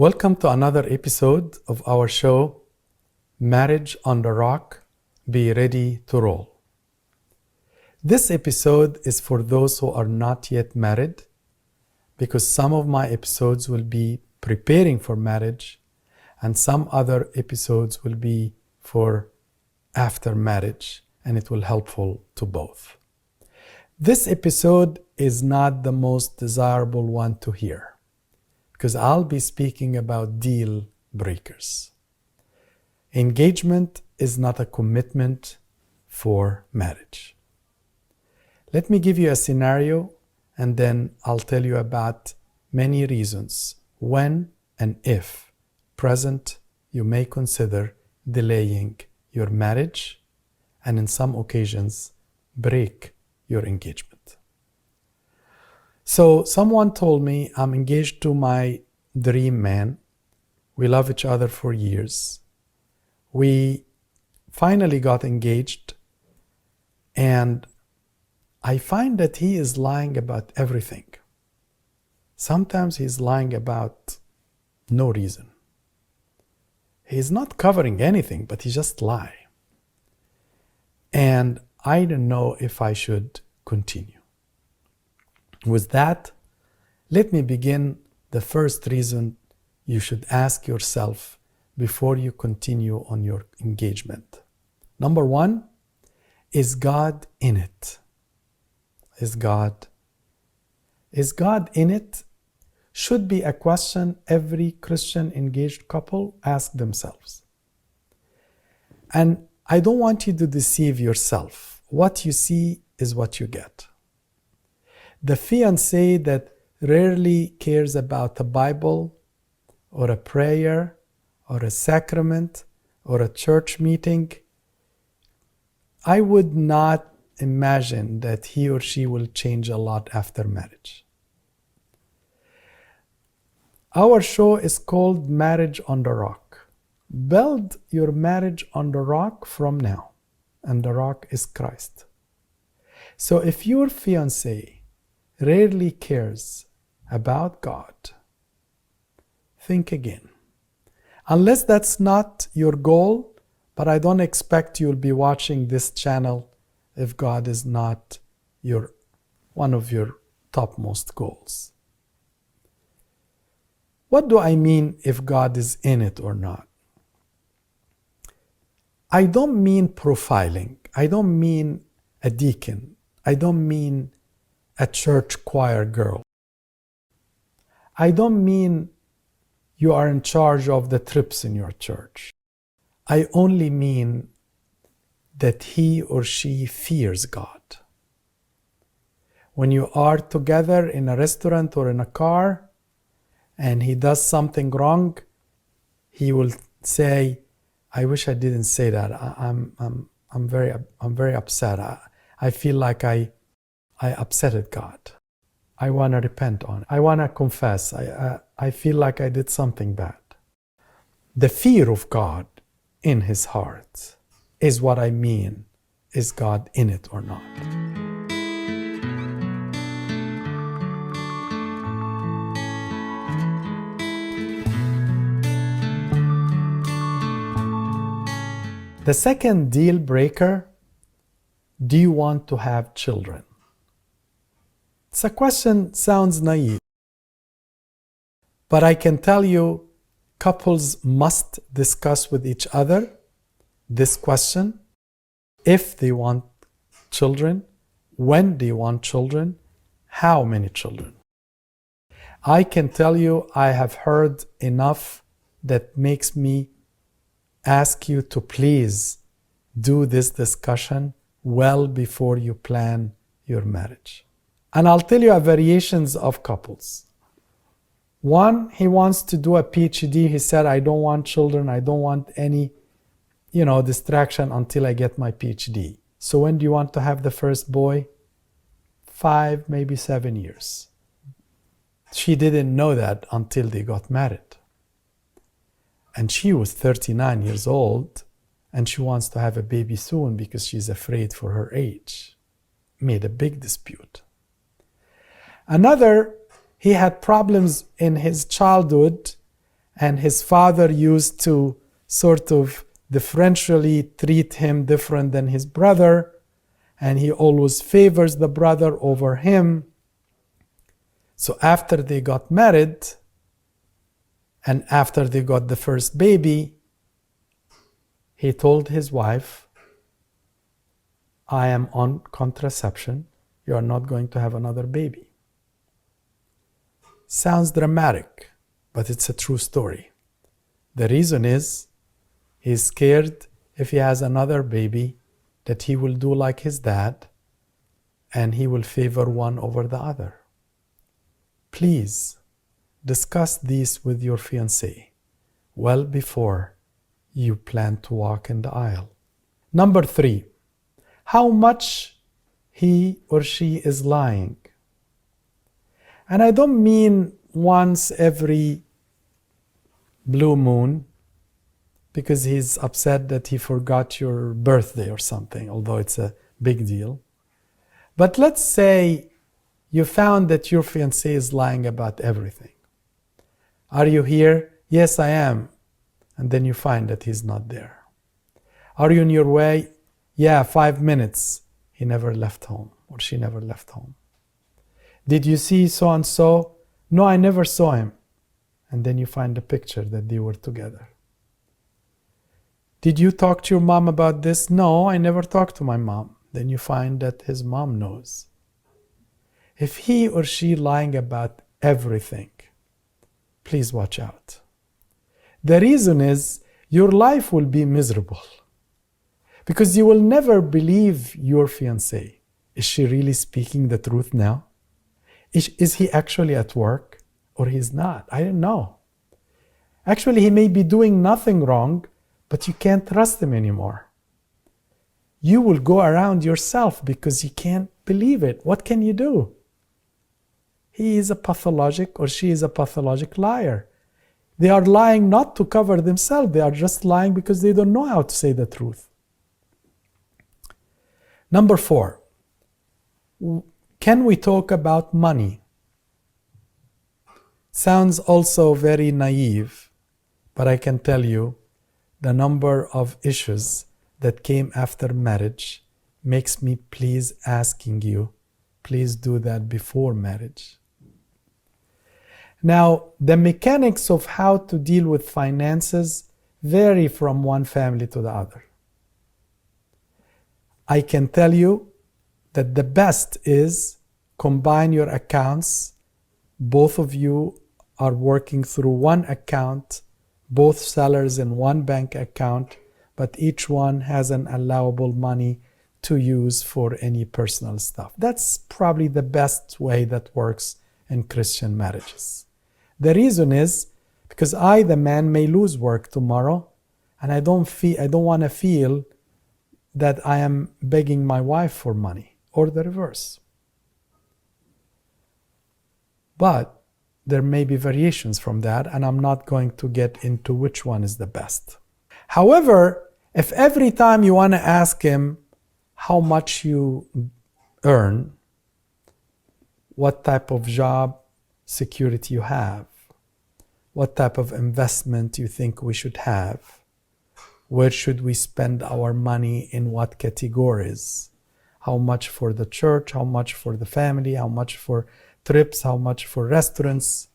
Welcome to another episode of our show, Marriage on the Rock, Be Ready to Roll. This episode is for those who are not yet married, because some of my episodes will be preparing for marriage and some other episodes will be for after marriage, and it will be helpful to both. This episode is not the most desirable one to hear, because I'll be speaking about deal breakers. Engagement is not a commitment for marriage. Let me give you a scenario, and then I'll tell you about many reasons when and if present you may consider delaying your marriage and in some occasions break your engagement. So someone told me, I'm engaged to my dream man. We love each other for years. We finally got engaged, and I find that he is lying about everything. Sometimes he's lying about no reason. He's not covering anything, but he just lies. And I don't know if I should continue. With that, let me begin the first reason you should ask yourself before you continue on your engagement. Number one, is God in it? Is God in it? Should be a question every Christian engaged couple ask themselves. And I don't want you to deceive yourself. What you see is what you get. The fiancé that rarely cares about a Bible or a prayer or a sacrament or a church meeting, I would not imagine that he or she will change a lot after marriage. Our show is called Marriage on the Rock. Build your marriage on the rock from now, and the rock is Christ. So if your fiancé rarely cares about God, think again. Unless that's not your goal, but I don't expect you'll be watching this channel if God is not one of your topmost goals. What do I mean if God is in it or not? I don't mean profiling. I don't mean a deacon. I don't mean a church choir girl. I don't mean you are in charge of the trips in your church. I only mean that he or she fears God. When you are together in a restaurant or in a car and he does something wrong, he will say, I wish I didn't say that. I'm very upset. I feel like I upsetted God. I want to repent on it. I want to confess. I feel like I did something bad. The fear of God in his heart is what I mean. Is God in it or not? The second deal breaker, do you want to have children? It's a question sounds naive, but I can tell you couples must discuss with each other this question: if they want children, when they want children, how many children. I can tell you I have heard enough that makes me ask you to please do this discussion well before you plan your marriage. And I'll tell you variations of couples. One, he wants to do a PhD. He said, I don't want children. I don't want any, distraction until I get my PhD. So when do you want to have the first boy? 5, maybe 7 years. She didn't know that until they got married. And she was 39 years old, and she wants to have a baby soon because she's afraid for her age. Made a big dispute. Another, he had problems in his childhood and his father used to sort of differentially treat him different than his brother, and he always favors the brother over him. So after they got married, and after they got the first baby, he told his wife, I am on contraception. You are not going to have another baby. Sounds dramatic, but it's a true story. The reason is he's scared if he has another baby that he will do like his dad and he will favor one over the other. Please discuss these with your fiancé well before you plan to walk in the aisle. Number 3, how much he or she is lying. And I don't mean once every blue moon because he's upset that he forgot your birthday or something, although it's a big deal. But let's say you found that your fiancé is lying about everything. Are you here? Yes, I am. And then you find that he's not there. Are you on your way? Yeah, 5 minutes. He never left home or she never left home. Did you see so-and-so? No, I never saw him. And then you find a picture that they were together. Did you talk to your mom about this? No, I never talked to my mom. Then you find that his mom knows. If he or she lying about everything, please watch out. The reason is your life will be miserable because you will never believe your fiancé. Is she really speaking the truth now? Is he actually at work or he's not? I don't know. Actually, he may be doing nothing wrong, but you can't trust him anymore. You will go around yourself because you can't believe it. What can you do? He is a pathologic or she is a pathologic liar. They are lying not to cover themselves. They are just lying because they don't know how to say the truth. Number 4, can we talk about money? Sounds also very naive, but I can tell you the number of issues that came after marriage makes me please asking you, please do that before marriage. Now, the mechanics of how to deal with finances vary from one family to the other. I can tell you that the best is combine your accounts. Both of you are working through one account, both sellers in one bank account, but each one has an allowable money to use for any personal stuff. That's probably the best way that works in Christian marriages. The reason is because I, the man, may lose work tomorrow, and I don't want to feel that I am begging my wife for money, or the reverse. But there may be variations from that, and I'm not going to get into which one is the best. However, if every time you want to ask him how much you earn, what type of job security you have, what type of investment you think we should have, where should we spend our money in what categories, how much for the church, how much for the family, how much for trips, how much for restaurants.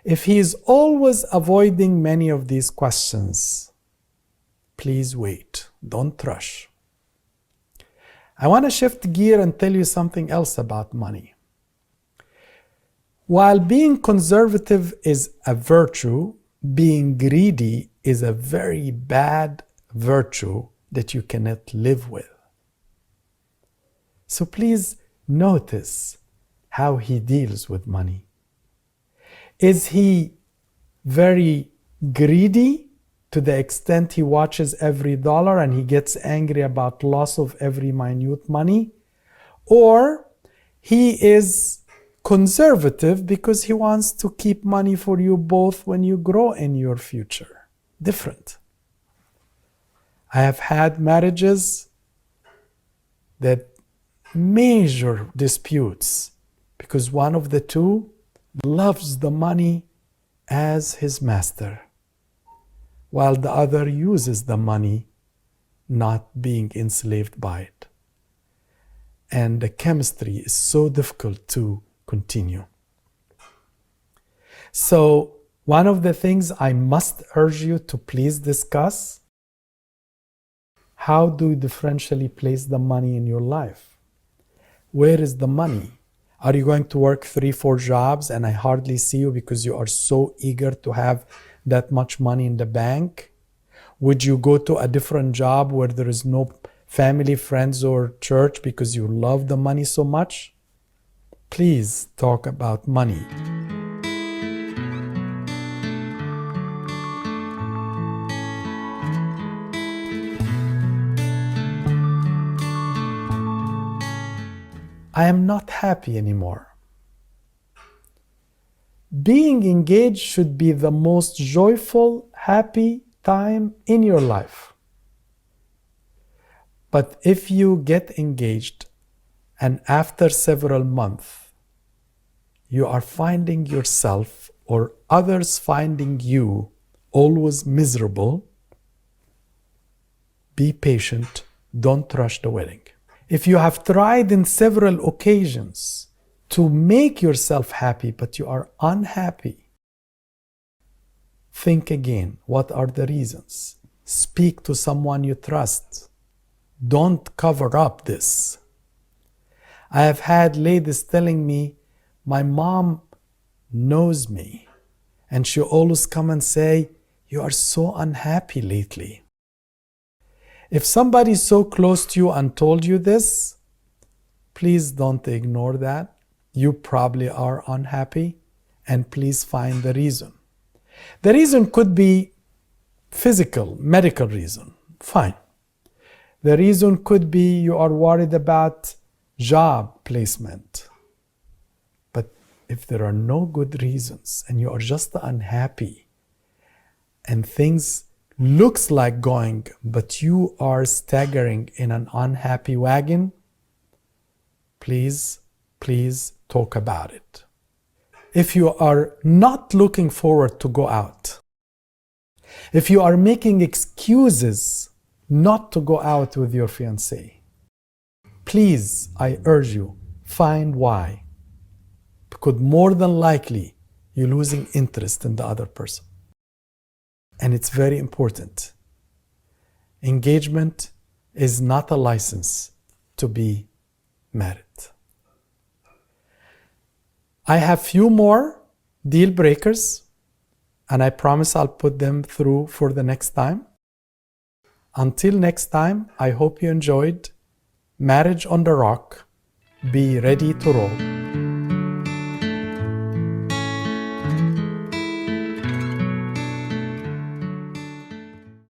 If he is always avoiding many of these questions, please wait, don't rush. I want to shift gear and tell you something else about money. While being conservative is a virtue, being greedy is a very bad virtue that you cannot live with. So please notice how he deals with money. Is he very greedy to the extent he watches every dollar and he gets angry about loss of every minute money? Or he is conservative because he wants to keep money for you both when you grow in your future? Different. I have had marriages that major disputes because one of the two loves the money as his master, while the other uses the money, not being enslaved by it. And the chemistry is so difficult to continue. So, one of the things I must urge you to please discuss: how do you differentially place the money in your life? Where is the money? Are you going to work 3-4 jobs and I hardly see you because you are so eager to have that much money in the bank? Would you go to a different job where there is no family, friends, or church because you love the money so much? Please talk about money. I am not happy anymore. Being engaged should be the most joyful, happy time in your life. But if you get engaged and after several months you are finding yourself or others finding you always miserable, be patient, don't rush the wedding. If you have tried in several occasions to make yourself happy but you are unhappy, think again. What are the reasons? Speak to someone you trust. Don't cover up this. I have had ladies telling me, my mom knows me and she always come and say, you are so unhappy lately. If somebody is so close to you and told you this, please don't ignore that. You probably are unhappy, and please find the reason. The reason could be physical, medical reason. Fine. The reason could be you are worried about job placement. But if there are no good reasons and you are just unhappy and things looks like going, but you are staggering in an unhappy wagon, please talk about it. If you are not looking forward to go out, if you are making excuses not to go out with your fiancé, please, I urge you, find why. Because more than likely, you're losing interest in the other person. And it's very important. Engagement is not a license to be married. I have few more deal breakers, and I promise I'll put them through for the next time. Until next time, I hope you enjoyed Marriage on the Rock. Be ready to roll.